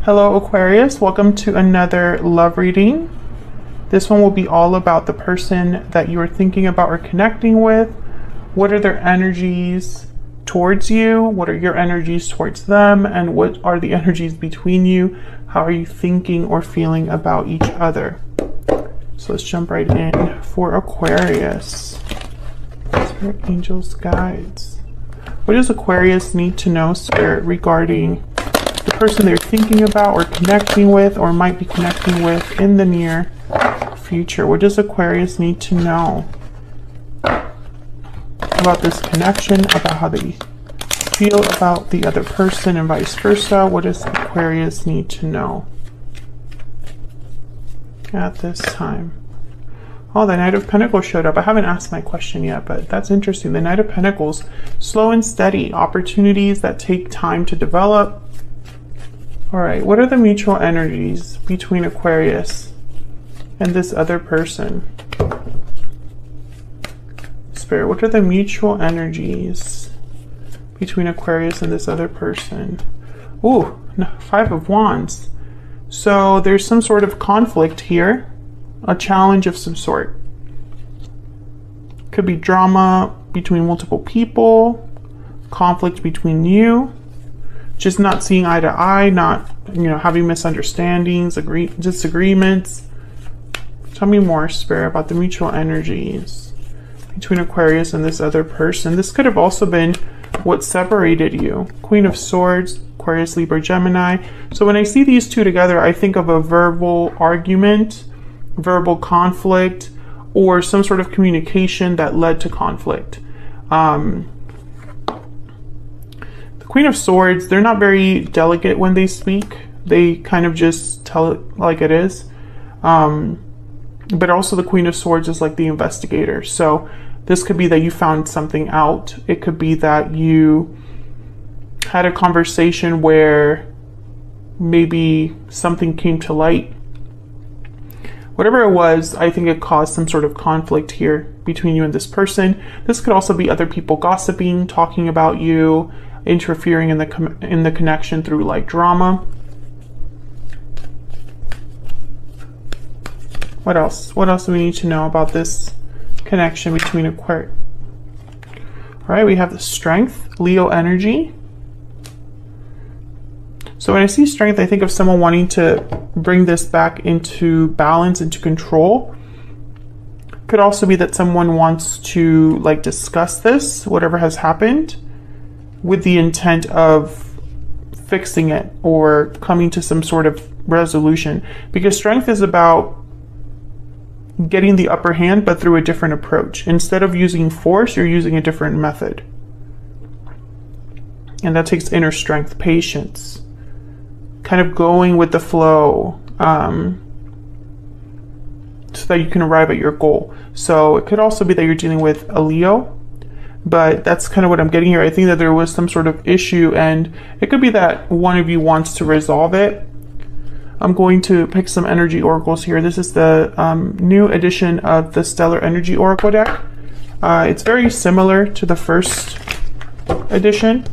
Hello Aquarius, welcome to another love reading. This one will be all about the person that you are thinking about or connecting with. What are their energies towards you? What are your energies towards them? And what are the energies between you? How are you thinking or feeling about each other? So let's jump right in for Aquarius. Spirit, angels, guides. What does Aquarius need to know, Spirit, regarding the person they're thinking about or connecting with or might be connecting with in the near future? What does Aquarius need to know about this connection, about how they feel about the other person and vice versa? What does Aquarius need to know at this time? Oh, the Knight of Pentacles showed up. I haven't asked my question yet, but that's interesting. The Knight of Pentacles, slow and steady, opportunities that take time to develop. All right, what are the mutual energies between Aquarius and this other person? Spirit, what are the mutual energies between Aquarius and this other person? Ooh, Five of Wands. So there's some sort of conflict here, a challenge of some sort. Could be drama between multiple people, conflict between you, just not seeing eye to eye, not, having misunderstandings, disagreements. Tell me more, Spirit, about the mutual energies between Aquarius and this other person. This could have also been what separated you. Queen of Swords, Aquarius, Libra, Gemini. So when I see these two together, I think of a verbal argument, verbal conflict, or some sort of communication that led to conflict. Queen of Swords, they're not very delicate when they speak. They kind of just tell it like it is. But also the Queen of Swords is like the investigator. So this could be that you found something out. It could be that you had a conversation where maybe something came to light. Whatever it was, I think it caused some sort of conflict here between you and this person. This could also be other people gossiping, talking about you, interfering in the connection through like drama. What else? What else do we need to know about this connection between Aquarius? All right, we have the Strength, Leo energy. So when I see Strength, I think of someone wanting to bring this back into balance, into control. Could also be that someone wants to like discuss this, whatever has happened, with the intent of fixing it or coming to some sort of resolution. Because Strength is about getting the upper hand, but through a different approach. Instead of using force, you're using a different method. And that takes inner strength, patience, kind of going with the flow, so that you can arrive at your goal. So it could also be that you're dealing with a Leo, but that's kind of what I'm getting here. I think that there was some sort of issue, and it could be that one of you wants to resolve it. I'm going to pick some energy oracles here. This is the new edition of the Stellar Energy Oracle deck. It's very similar to the first edition,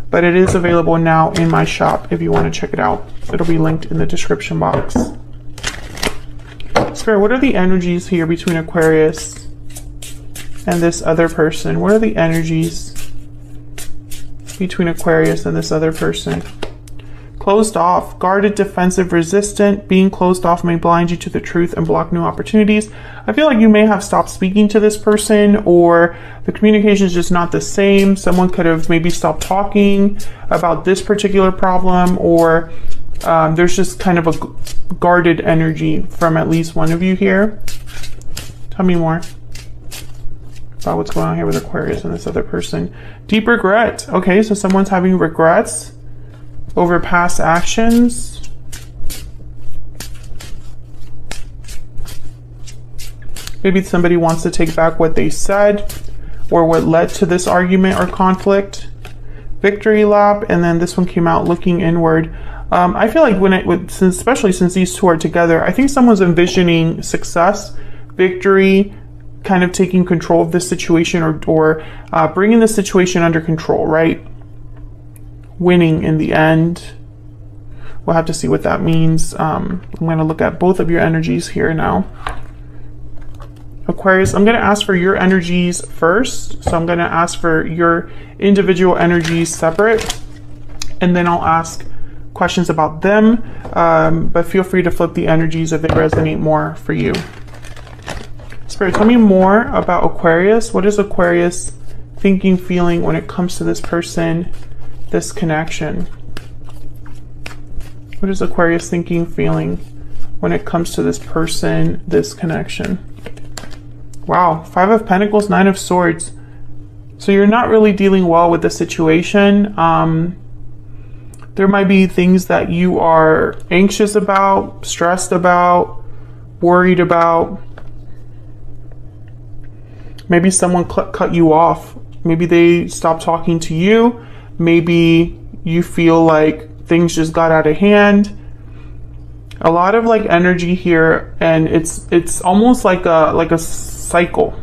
but it is available now in my shop if you want to check it out. It'll be linked in the description box. Spirit, what are the energies here between Aquarius and this other person? What are the energies between Aquarius and this other person? Closed off, guarded, defensive, resistant. Being closed off may blind you to the truth and block new opportunities. I feel like you may have stopped speaking to this person, or the communication is just not the same. Someone could have maybe stopped talking about this particular problem, or there's just kind of a guarded energy from at least one of you here. Tell me more about what's going on here with Aquarius and this other person. Deep regret. Okay, so someone's having regrets over past actions. Maybe somebody wants to take back what they said or what led to this argument or conflict. Victory lap, and then this one came out looking inward. I feel like especially since these two are together, I think someone's envisioning success, victory, kind of taking control of this situation, or bringing the situation under control, right? Winning in the end. We'll have to see what that means. I'm going to look at both of your energies here now. Aquarius, I'm going to ask for your energies first. So I'm going to ask for your individual energies separate, and then I'll ask questions about them. But feel free to flip the energies if they resonate more for you. Spirit, tell me more about Aquarius. What is Aquarius thinking, feeling when it comes to this person, this connection? What is Aquarius thinking, feeling when it comes to this person, this connection? Wow, 5 of Pentacles, 9 of Swords. So you're not really dealing well with the situation. There might be things that you are anxious about, stressed about, worried about. Maybe someone cut you off. Maybe they stopped talking to you. Maybe you feel like things just got out of hand. A lot of like energy here, and it's almost like a cycle.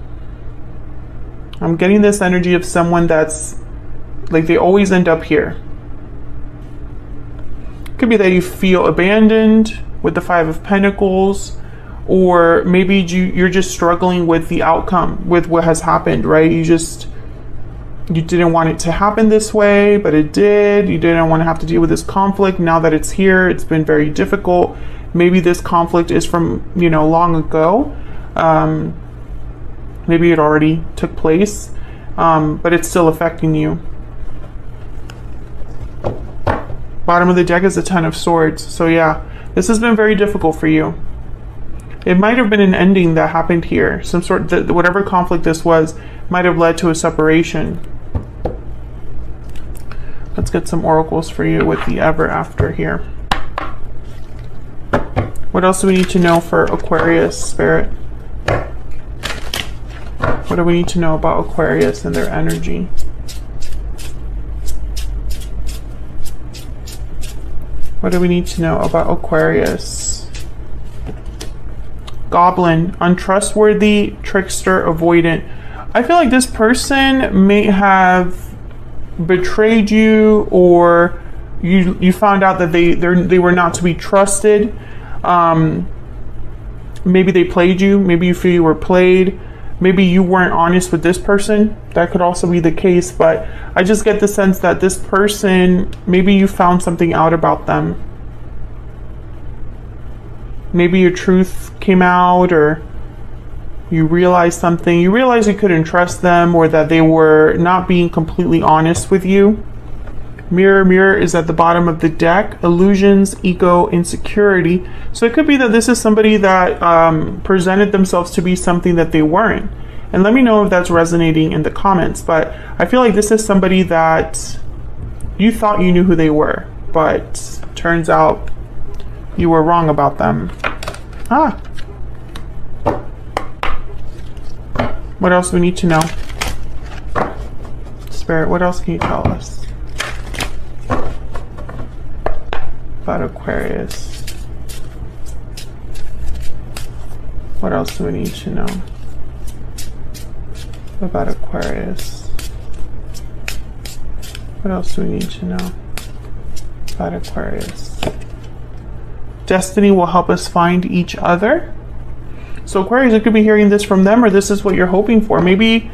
I'm getting this energy of someone that's like they always end up here. It could be that you feel abandoned with the 5 of Pentacles, or maybe you're just struggling with the outcome, with what has happened, right? You didn't want it to happen this way, but it did. You didn't want to have to deal with this conflict. Now that it's here, it's been very difficult. Maybe this conflict is from, long ago. Maybe it already took place, but it's still affecting you. Bottom of the deck is the 10 of Swords. So yeah, this has been very difficult for you. It might have been an ending that happened here. Some sort, whatever conflict this was, might have led to a separation. Let's get some oracles for you with the ever after here. What else do we need to know for Aquarius, Spirit? What do we need to know about Aquarius and their energy? What do we need to know about Aquarius? Goblin, untrustworthy, trickster, avoidant. I feel like this person may have betrayed you, or you found out that they were not to be trusted. Maybe they played you. Maybe you feel you were played. Maybe you weren't honest with this person. That could also be the case, but I just get the sense that this person, maybe you found something out about them. Maybe your truth came out, or you realized something. You realized you couldn't trust them, or that they were not being completely honest with you. Mirror, mirror is at the bottom of the deck. Illusions, ego, insecurity. So it could be that this is somebody that presented themselves to be something that they weren't. And let me know if that's resonating in the comments. But I feel like this is somebody that you thought you knew who they were, but turns out you were wrong about them. What else do we need to know? Spirit, what else can you tell us about Aquarius? What else do we need to know about Aquarius? What else do we need to know about Aquarius? Destiny will help us find each other. So Aquarius, you could be hearing this from them, or this is what you're hoping for. Maybe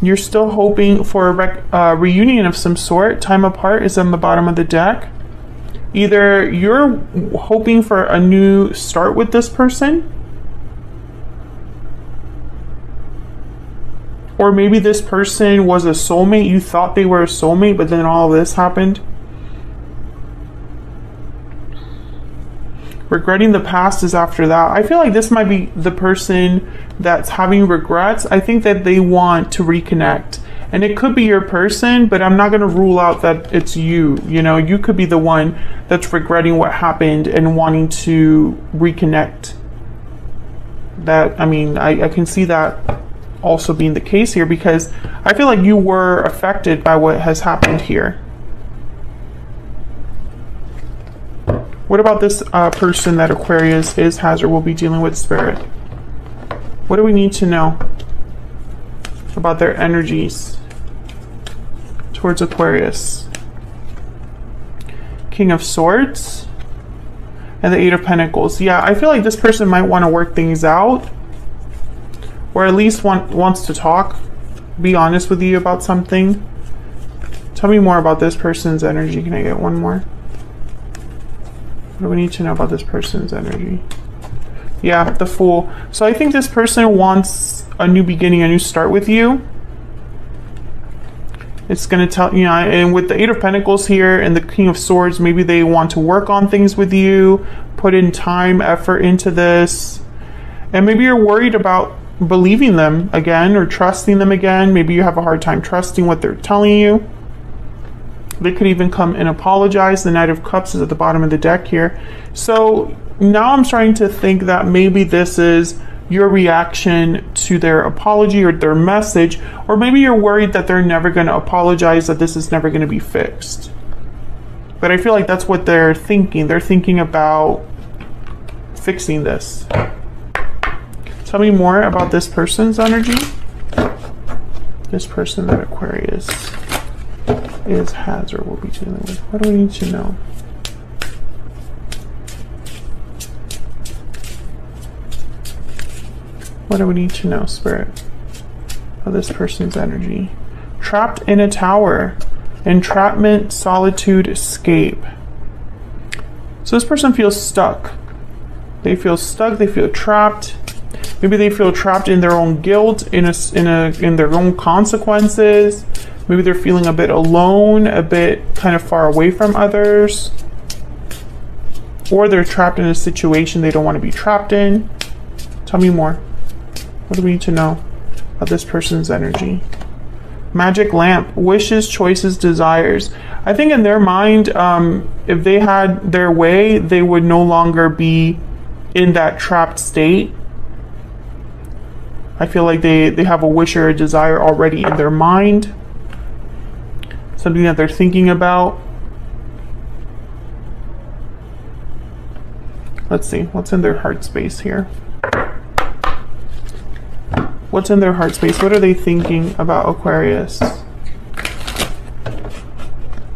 you're still hoping for a reunion of some sort. Time apart is on the bottom of the deck. Either you're hoping for a new start with this person, or maybe this person was a soulmate. You thought they were a soulmate, but then all of this happened. Regretting the past is after that. I feel like this might be the person that's having regrets. I think that they want to reconnect. And it could be your person, but I'm not going to rule out that it's you. You could be the one that's regretting what happened and wanting to reconnect. I can see that also being the case here, because I feel like you were affected by what has happened here. What about this person that Aquarius has or will be dealing with, Spirit? What do we need to know about their energies towards Aquarius? King of Swords and the Eight of Pentacles. Yeah, I feel like this person might want to work things out, or at least wants to talk, be honest with you about something. Tell me more about this person's energy. Can I get one more? What do we need to know about this person's energy? Yeah, the Fool. So I think this person wants a new beginning, a new start with you. It's going to tell, you know, and with the Eight of Pentacles here and the King of Swords, maybe they want to work on things with you, put in time, effort into this. And maybe you're worried about believing them again or trusting them again. Maybe you have a hard time trusting what they're telling you. They could even come and apologize. The Knight of Cups is at the bottom of the deck here. So now I'm starting to think that maybe this is your reaction to their apology or their message, or maybe you're worried that they're never going to apologize, that this is never going to be fixed. But I feel like that's what they're thinking. They're thinking about fixing this. Tell me more about this person's energy. This person that Aquarius has or will be dealing with. What do we need to know? What do we need to know, Spirit, of this person's energy? Trapped in a tower. Entrapment, solitude, escape. So this person feels stuck. They feel stuck. They feel trapped. Maybe they feel trapped in their own guilt, in their own consequences. Maybe they're feeling a bit alone, a bit kind of far away from others. Or they're trapped in a situation they don't want to be trapped in. Tell me more. What do we need to know about this person's energy? Magic lamp, wishes, choices, desires. I think in their mind, if they had their way, they would no longer be in that trapped state. I feel like they have a wish or a desire already in their mind. Something that they're thinking about. Let's see, what's in their heart space here? What's in their heart space? What are they thinking about Aquarius?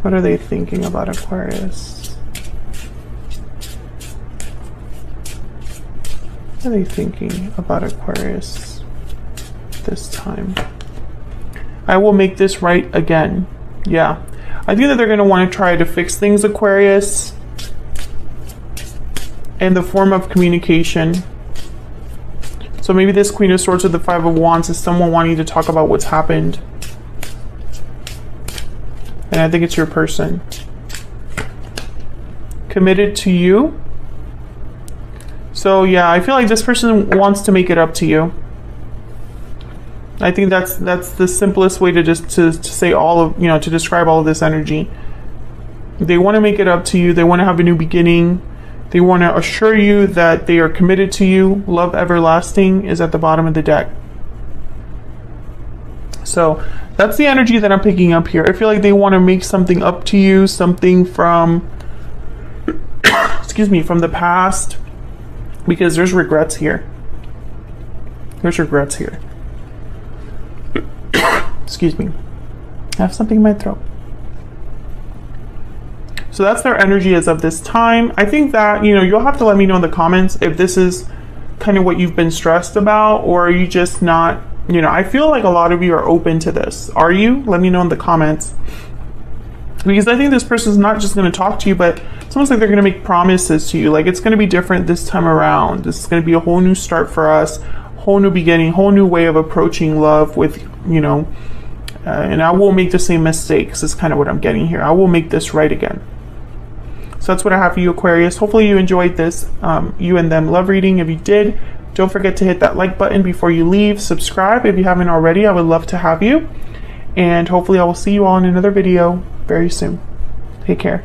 What are they thinking about Aquarius? What are they thinking about Aquarius this time? I will make this right again. Yeah. I think that they're going to want to try to fix things, Aquarius, in the form of communication. So maybe this Queen of Swords with the Five of Wands is someone wanting to talk about what's happened. And I think it's your person. Committed to you. So yeah, I feel like this person wants to make it up to you. I think that's the simplest way to just to say all of, you know, to describe all of this energy. They want to make it up to you. They want to have a new beginning. They want to assure you that they are committed to you. Love everlasting is at the bottom of the deck. So that's the energy that I'm picking up here. I feel like they want to make something up to you, something from, excuse me, from the past, because there's regrets here. There's regrets here. Excuse me. I have something in my throat. So that's their energy as of this time. I think that, you know, you'll have to let me know in the comments if this is kind of what you've been stressed about, or are you just not, you know, I feel like a lot of you are open to this. Are you? Let me know in the comments. Because I think this person's not just going to talk to you, but it's almost like they're going to make promises to you. Like, it's going to be different this time around. This is going to be a whole new start for us, whole new beginning, whole new way of approaching love with, you know, and I won't make the same mistakes is kind of what I'm getting here. I will make this right again. So that's what I have for you, Aquarius. Hopefully you enjoyed this you and them love reading. If you did, don't forget to hit that like button before you leave. Subscribe if you haven't already. I would love to have you. And hopefully I will see you all in another video very soon. Take care.